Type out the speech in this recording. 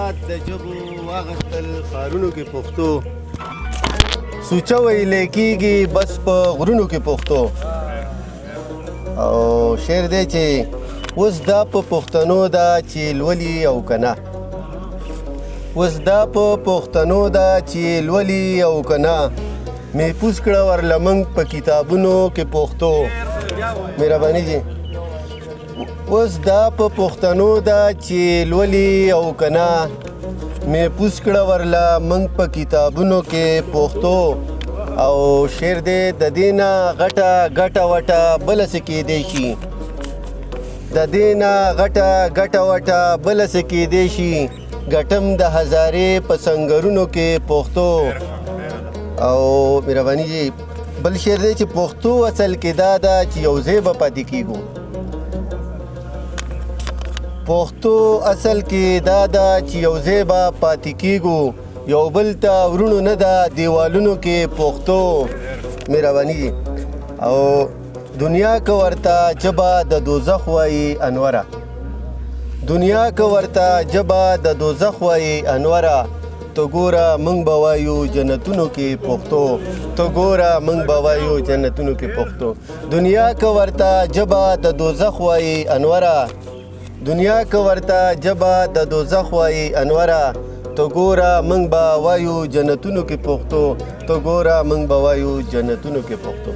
د ژبو واغستل ښارونو کې پښتو سوچه ویلې کېږي بس په غرونو کې پښتو او شعر دی چې اوس دا په پښتنو ده چې لولي او که نه اوس دا په پښتنو ده چې لولي او که نه محفوظ کړه ورله موږ په کتابونو کې پښتو مهرباني جي اوس دا په پښتنو ده چې لولي او که نه محفوظ کړه ورله موږ په کتابونو کې پښتو او شعر دی د دې نه غټه ګټه وټه بله څه کیدی شي د دې نه غټه ګټه وټه بله څه کیدی شي ګټم د هزارې په سنګرونو کې پښتو او مهرباني جي بل شعر دی چې پښتو اصل کې دا ده چې یو ځای به پاتې کیږو پښتو اصل کې دا ده چې یو ځای به پاتې کیږو یو بل ته ورونو نه ده دیوالونو کې پښتو مهرباني جي او دنیا که ورته ژبه د دوزخ وایي انوره دنیا که ورته ژبه د دوزخ وایي انوره ته ګوره موږ به وایو جنتونو کې پښتو ته ګوره موږ به وایو جنتونو کې پښتو دنیا که ورته ژبه د دوزخ وایي انوره دنیا که ورته ژبه د دوزخ وایي انوره ته ګوره موږ به وایو جنتونو کې پښتو ته ګوره موږ به وایو جنتونو کې پښتو